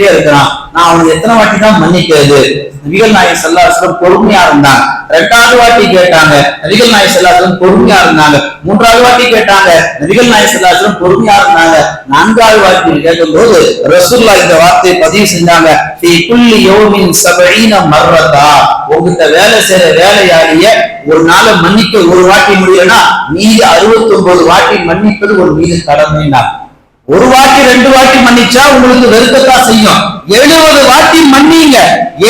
இருக்கிறான், நான் அவனுக்கு எத்தனை வாட்டி தான் மன்னிக்கிறது? நபிகள் நாயகம் ஸல்லல்லாஹு அலைஹி வஸல்லம் பொறுமையா இருந்தாங்க. 2வது வாட்டி கேட்டாங்க, நபிகள் நாயகம் ஸல்லல்லாஹு அலைஹி வஸல்லம் பொறுமையா இருந்தாங்க. 3வது வாட்டி கேட்டாங்க, நபிகள் நாயகம் ஸல்லல்லாஹு அலைஹி வஸல்லம் பொறுமையா இருந்தாங்க. 4வது வாட்டி கேட்கும்போது ரசூலுல்லாஹ் இந்த வார்த்தையை பதிவு செஞ்சாங்க, ஃபீ குல்லி யௌமின் 70 மர்ரதா. உங்ககிட்ட வேலை செய்யற வேலையாளிய ஒரு நாளை மன்னிக்க ஒரு வாட்டி முடியலன்னா மீதி 69 வாட்டி மன்னிப்பது ஒரு மீது கடமைனா. ஒரு வாட்டி 2 வாட்டி மன்னிச்சா உங்களுக்கு வெறுக்கத்தான் செய்யும். 70 வாட்டி மன்னிங்க.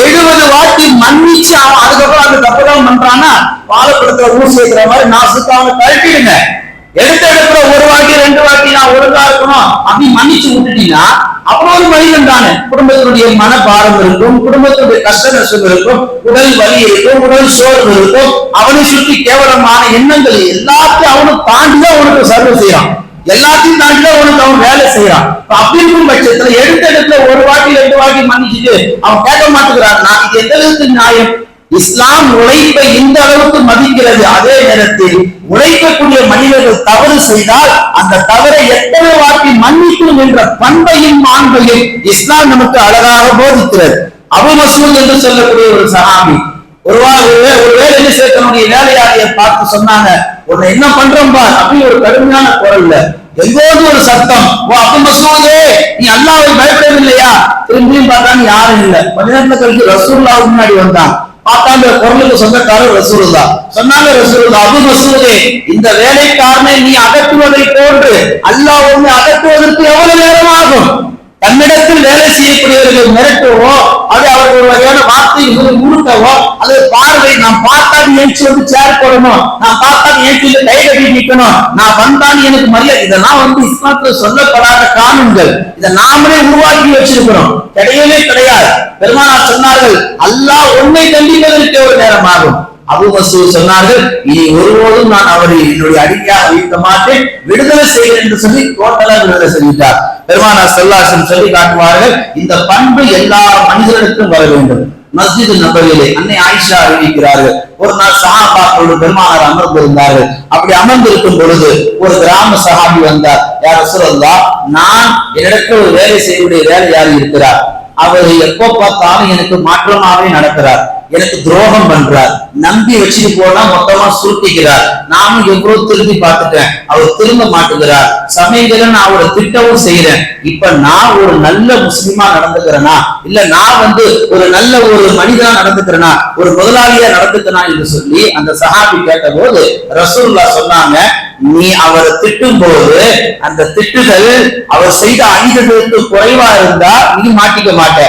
70 வாட்டி மன்னிச்சு அவன் அதுக்கப்புறம் அந்த தப்புதான் பண்றான்னா பாலப்படுத்துற ஊர் சேர்க்கிற மாதிரி நாசுக்கு அவனை கழட்டிடுங்க. எடுத்த இடத்துல ஒரு வாட்டி 2 வாட்டி நான் ஒழுங்கா இருக்கணும் அப்படி மன்னிச்சு விட்டுட்டீங்கன்னா அப்புறம் ஒரு மனிதன் தானே. குடும்பத்தினுடைய மனபாரம் இருக்கும், குடும்பத்தினுடைய கஷ்ட நஷ்டம் இருக்கும், உடல் வலி இருக்கும், உடல் சோர்வு இருக்கும், அவனை சுற்றி கேவலமான எண்ணங்கள் எல்லாத்தையும் அவனை தாண்டிதான் அவனுக்கு சர்வ செய்யறான். எல்லாத்தையும் தாண்டிதான் உனக்கு அவன் வேலை செய்யறான். அப்படி இருக்கும் பட்சத்துல எடுத்த இடத்துல ஒரு வாட்டி 2 வாட்டி மன்னிச்சுட்டு அவன் கேட்க மாட்டேங்கிறான்னா இது எந்த விதத்துக்கு நியாயம்? இஸ்லாம் உழைப்பை இந்த அளவுக்கு மதிக்கிறது. அதே நேரத்தில் உழைக்கக்கூடிய மனிதர்கள் தவறு செய்தால் அந்த தவறை எத்தனை வாட்டி மன்னிக்கணும் என்ற பண்பையும் மாண்பையும் இஸ்லாம் நமக்கு அழகாக போதிக்கிறது. அபூ மஸ்ஊத் என்று சொல்லக்கூடிய ஒரு சஹாபி ஒரு வேலை என்ன செய்ய தன்னுடைய வேலையாளியை பார்த்து சொன்னாங்க, உன்னை என்ன பண்றோம் பார் அப்படின்னு ஒரு கடுமையான குரல்ல எங்கோது ஒரு சத்தம், ஓ அபூ மஸ்ஊதே நீ அல்லாஹ்வை பயப்படவில்லையா? திரும்பியும் பார்த்தாங்க யாரும் இல்லை. கொஞ்ச நேரத்துல கழிச்சு ரசூலுல்லாஹ் முன்னாடி வந்தான். பார்த்தா அந்த குரலுக்கு சொந்தக்காரர் ரசூலுல்லாஹ். சொன்னாங்க ரசூலுல்லாஹ், அபூ மஸ்ஊதே இந்த வேலைக்காரனை நீ அகற்றுவதை போன்று அல்லாஹ் உன்னை அகற்றுவதற்கு எவ்வளவு நேரம் ஆகும்? தன்னிடத்தில் வேலை செய்யக்கூடியவர்கள் மிரட்டவோ அது அவர்கள் ஒரு வகையான வார்த்தை உருட்டவோ அல்லது பார்வை நான் பார்த்தா ஏற்றி வந்து சேர் போடணும், நான் பார்த்தா ஏற்றி கை கட்டி நிற்கணும், நான் வந்தான் எனக்கு மரியாதை, இதெல்லாம் இஸ்லாத்துல சொல்லப்படாத காரணங்கள். இதை நாமளே உருவாக்கி வச்சிருக்கிறோம். கிடையவே கிடையாது. பெருமானார் சொன்னார்கள், அல்லாஹ் உன்னை தண்டிப்பதற்கு ஒரு நேரம் ஆகும். அபூ மஸ்ஊத் சொன்னார்கள், இனி ஒருபோதும் நான் அவரை என்னுடைய அடிமையாக வைக்க மாட்டேன், விடுதலை செய்கிறேன் என்று சொல்லி டோட்டலா விடுதலை செஞ்சிட்டார். பெருமானார் ஸல்லல்லாஹு அலைஹி வஸல்லம் சொல்லி காட்டுவார்கள், இந்த பண்பு எல்லா மனிதர்களுக்கும் வர வேண்டும். மஸ்ஜித் நபவியிலே அன்னை ஆயிஷா அறிவிக்கிறார்கள், ஒரு நாள் சஹாபாக்களோடு பெருமானார் அமர்ந்திருந்தார்கள். அப்படி அமர்ந்திருக்கும் பொழுது ஒரு கிராம சஹாபி வந்தார். யார் ரசூலுல்லாஹ், நான் என்னிடத்தில் ஒரு வேலை செய்யக்கூடிய வேலையாளி இருக்கிறார், அவர் எப்போ பார்த்தாலும் எனக்கு மாற்றமாவே நடக்கிறார், எனக்கு துரோகம் பண்றார், நம்பி வச்சுட்டு போனா மொத்தமா சுருட்டிக்கிறார், நானும் எவ்வளவு திரும்பி பார்த்துட்டேன், அவர் திரும்ப மாட்டுகிறார், சமயத்துல நான் அவரை திட்டவும் செய்யறேன், இப்ப நான் ஒரு நல்ல முஸ்லிமா நடந்துக்கிறேனா இல்ல நான் ஒரு நல்ல ஒரு மனிதனா நடந்துக்கிறேனா, ஒரு முதலாளியா நடந்துக்கிறனா என்று சொல்லி அந்த சஹாபி கேட்ட போது ரசூலுல்லாஹ் சொன்னாங்க, நீ அவரை திட்டும் போது அந்த திட்டுதல் அவர் செய்த அநீதத்திற்கு குறைவா இருந்தா நீ மாட்டிக்க மாட்ட.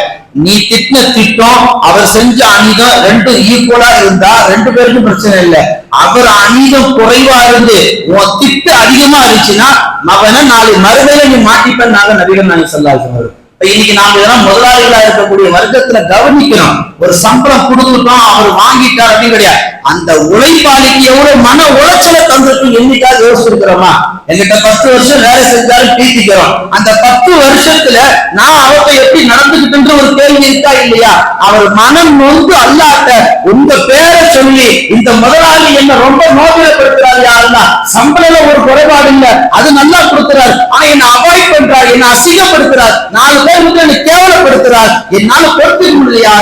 நீ திட்டின திட்டம் அவர் செஞ்ச அநீதம் 2 ஈக்குவலா இருந்தா 2 பேருக்கும் பிரச்சனை இல்லை. அவர் அநீதம் குறைவா இருந்து உன் திட்டு அதிகமா இருந்துச்சுன்னா அவனை நாளை மறுமையில நீ மாட்டிப்பேன் நபிகள் நாயகம் ஸல்லல்லாஹு அலைஹி வஸல்லம். இன்னைக்கு நாம இதெல்லாம் முதலாளிகளா இருக்கக்கூடிய வர்க்கத்துல கவனிக்கணும். ஒரு சம்பளம் கொடுத்துட்டோம் அவர் வாங்கிட்டார் அப்படின்னு கிடையாது. அந்த உழைப்பாளிக்கு எவ்வளவு மன உளைச்சலை தந்திருக்கும் என்னைக்காவது யோசிச்சிருக்கிறோமா? என்கிட்ட 10 வருஷம் வேலை செஞ்சாலும் பீத்திக்கிறோம். அந்த 10 வருஷத்துல நான் அவர்கிட்ட எப்படி நடந்துகிட்டு ஒரு கேள்வி இருக்கா இல்லையா? அவர் மனம் நொந்து அல்லாட்ட உங்க பேரை சொல்லி இந்த முதலாளி என்ன ரொம்ப நோக்கிலப்படுத்துறாரு, யாருன்னா சம்பளம் ஒரு குறைபாடு இல்லை, அது நல்லா கொடுக்கிறார், ஆனா என்ன அவாய்ட் பண்றார், என்ன அசிங்கப்படுத்துறார், 4 பேர் என்ன கேவலப்படுத்துறார், என்னால பொறுத்துக்க முடியலையா?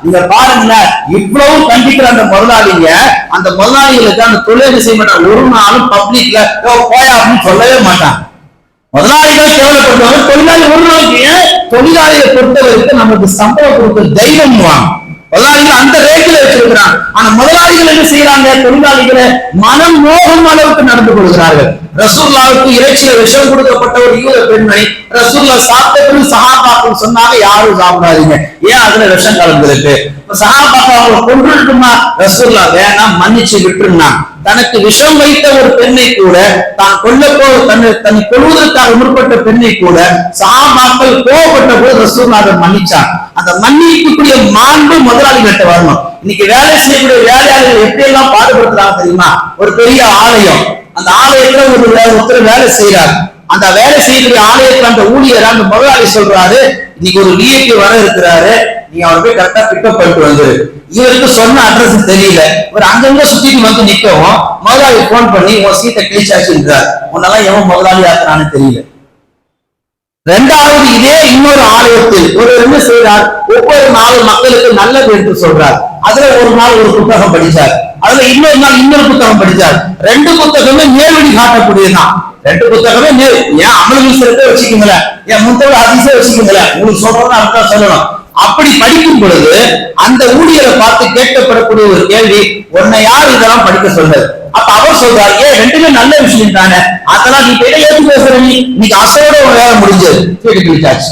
நீங்க பாருங்க, இவ்வளவு கண்டிக்கிற அந்த முதலாளிங்க, அந்த முதலாளிகளுக்கு அந்த தொழில் செய்ய மாட்டாங்க. ஒரு நாளும் பப்ளிக்ல போயா அப்படின்னு சொல்லவே மாட்டாங்க. முதலாளிகள் கேவலப்படுத்துவாங்க, தொழிலாளி ஒரு நாளைக்கு. தொழிலாளியை பொறுத்தவரைக்கும் நமக்கு சம்பளம் கொடுக்க தைரியம் வாங்க. முதலாளிகள் அந்த ரேட்டில் வச்சிருக்கிறாங்க. ஆனா முதலாளிகள் என்ன செய்யறாங்க? தொழிலாளிகளை மனம் நோகும் அளவுக்கு நடந்து கொள்கிறார்கள். ரசூலுல்லாஹ்வுக்கு இறைச்சியில விஷம் கொடுக்கப்பட்ட ஒரு யூத பெண்மணி ரசூலுல்லாஹ் சாப்பிட்ட சஹாபாக்கள் சொன்னாங்க, யாரும் சாப்பிடாதீங்க, ஏன் அதுல விஷம் கலந்துருக்கு. சஹாபாக்கள் அவங்களை கொன்றுட்டுமா? ரசூலுல்லாஹ் வேணாம், மன்னிச்சு விட்டுருந்தா. தனக்கு விஷம் வைத்த ஒரு பெண்ணை கூட, தான் தன்னை கொள்வதற்காக முற்பட்ட பெண்ணை கூட சஹாபாக்கள் கோபப்பட்ட போது ரசூலுல்லாஹ் அதை மன்னிச்சாங்க. அந்த மன்னிக்கக்கூடிய மாண்பு முதலாளிகிட்ட வரணும். இன்னைக்கு வேலை செய்யக்கூடிய வேலையாளர்கள் எப்படி எல்லாம் பாடுபடுத்துறாங்க தெரியுமா? ஒரு பெரிய ஆலயம், அந்த ஆலயத்துல ஒருத்தர் வேலை செய்யறாரு. அந்த வேலை செய்யக்கூடிய ஆலயத்துல அந்த ஊழியர் அந்த முதலாளி சொல்றாரு, இன்னைக்கு ஒரு விஐபி வர இருக்கிறாரு, நீ அவரை போய் கரெக்டா பிக்கப் பண்ணிட்டு வந்து. இவருக்கு சொன்ன அட்ரஸ் தெரியல, இவர் அங்கங்க சுத்திட்டு வந்து நிக்கவும் முதலாளி போன் பண்ணி உன் சீட்டை கிழிச்சாச்சுன்றார். உன்னெல்லாம் எவன் முதலாளி ஆக்குறான்னு தெரியல. இரண்டாவது, இதே இன்னொரு ஆலயத்தில் ஒரு என்ன செய்தார், ஒவ்வொரு நாளும் மக்களுக்கு நல்லது என்று சொல்றார். அதுல ஒரு நாள் ஒரு புத்தகம் படிச்சார், அதுல இன்னொரு நாள் இன்னொரு புத்தகம் படிச்சார். ரெண்டு புத்தகமே நேர்வழி காட்டக்கூடியதுதான். ரெண்டு புத்தகமே ஏன் அமல்கள் சிறப்பே வச்சுக்கீங்களேன், ஏன் முந்தோட அதிசய வச்சுக்கீங்களேன், உங்களுக்கு சொல்றோம்னு அர்த்தம் சொல்லணும். அப்படி படிக்கும் பொழுது அந்த ஊழியரை பார்த்து கேட்கப்படக்கூடிய ஒரு கேள்வி, உன்னை யார் இதெல்லாம் படிக்க சொல்றது? அப்ப அவர் சொல்றாரு, ஏன் ரெண்டுமே நல்ல விஷயம் தானே, அதெல்லாம் நீ போய் ஏற்று பேசுற, நீ அசோட ஒரு வேலை முடிஞ்சது கேட்டுக்கிட்டாச்சு.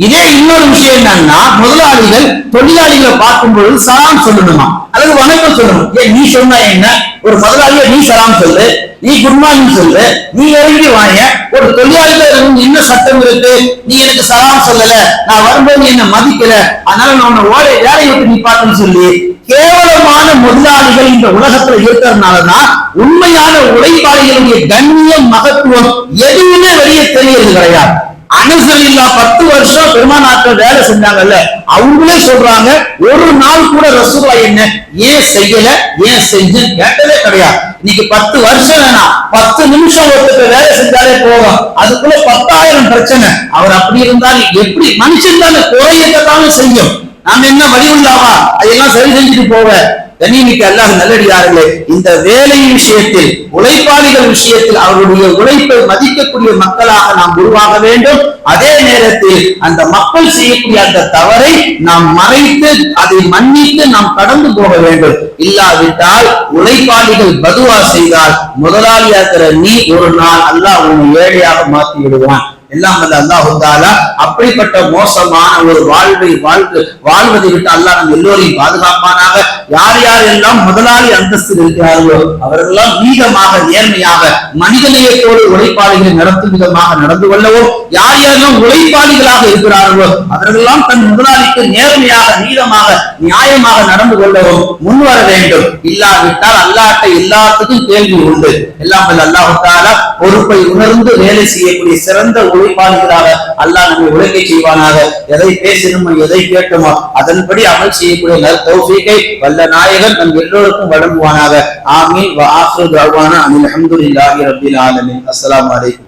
இதே இன்னொரு விஷயம் என்னன்னா, முதலாளிகள் தொழிலாளிகளை பார்க்கும் பொழுது சலாம் சொல்லணுமா அல்லது வணக்கம் சொல்லணும். ஏன் நீ சொன்ன என்ன, ஒரு முதலாளியை நீ சலாம் சொல்லு, நீ குட் மார்னிங் சொல்லு, நீ இறங்கி வாங்க. ஒரு தொழிலாளிகள் என்ன சட்டம் இருக்கு, நீ எனக்கு சலாம் சொல்லல, நான் வரும்போது நீ என்ன மதிக்கல, அதனால நான் உன்னை வேலையை விட்டு நீ பார்த்துன்னு சொல்லி கேவலமான முதலாளிகள் இந்த உலகத்துல இருக்கிறதுனாலதான் உண்மையான உழைப்பாளிகளுடைய கண்ணியம் மகத்துவம் எதுவுமே வெளியே தெரியறது கிடையாது. அனுசரில்லா 10 வருஷம் பெருமானாட்கள் வேலை செஞ்சாங்கல்ல, அவங்களே சொல்றாங்க, ஒரு நாள் கூட ரசூலுல்லாஹ் என்ன ஏன் செய்யல ஏன் செஞ்சு கேட்டதே கிடையாது. இன்னைக்கு 10 வருஷம் வேணாம், 10 நிமிஷம் ஒருத்தர் வேலை செஞ்சாலே போகும், அதுக்குள்ள 10,000 பிரச்சனை. அவர் அப்படி இருந்தால் எப்படி மனுஷன் தானே குறையத்தானே செய்யும், நாம என்ன வழியுள்ளாவா அதெல்லாம் சரி செஞ்சுட்டு போவ. கண்ணியமிக்க அல்லாஹ் நல்லடியார்களே, இந்த வேலை விஷயத்தில் உழைப்பாளிகள் விஷயத்தில் அவருடைய உழைப்பை மதிக்கக்கூடிய மக்களாக நாம் உருவாக வேண்டும். அதே நேரத்தில் அந்த மக்கள் செய்யக்கூடிய அந்த தவறை நாம் மறைத்து அதை மன்னித்து நாம் கடந்து போக வேண்டும். இல்லாவிட்டால் உழைப்பாளிகள் பதுவா செய்தால் முதலாளியாக்கிற நீ ஒரு நாள் அல்லாஹ் உன்னை ஏழையாக மாற்றி விடுவான். எல்லாம் வல்ல அல்லாஹ் தஆலா அப்படிப்பட்ட மோசமான ஒரு வாழ்வதை விட்டு அல்லாஹ் நம்ம எல்லோரையும் பாதுகாப்பானாக. யார் யார் எல்லாம் முதலாளி அந்தஸ்தில் இருக்கிறார்களோ அவர்களெல்லாம் நீதமாக நேர்மையாக மனிதநேயத்தோடு உழைப்பாளிகளை நடத்தும் விதமாக நடந்து கொள்ளவும், யார் யாரெல்லாம் உழைப்பாளிகளாக இருக்கிறார்களோ அவர்களெல்லாம் தன் முதலாளிக்கு நேர்மையாக நீதமாக நியாயமாக நடந்து கொள்ளவும் முன்வர வேண்டும். இல்லாவிட்டால் அல்லாஹ்ட்ட எல்லாத்துக்கும் கேள்வி உண்டு. எல்லாம் வல்ல அல்லாஹ் தஆலா பொறுப்பை உணர்ந்து வேலை செய்யக்கூடிய சிறந்த உழைப்பாளிகளாக அல்லாஹ் நம்மை உழைக்க செய்வானாக. எதை பேசணுமோ எதை கேட்டோமோ அதன்படி அமல் செய்யக்கூடிய தௌஃபீகை வல்ல நாயகன் நம் எல்லோருக்கும் வழங்குவானாக. ஆமீன். வ ஆகிரு தஅவானா அல்ஹம்துலில்லாஹி ரப்பில் ஆலமீன். அஸ்ஸலாமு அலைக்கும்.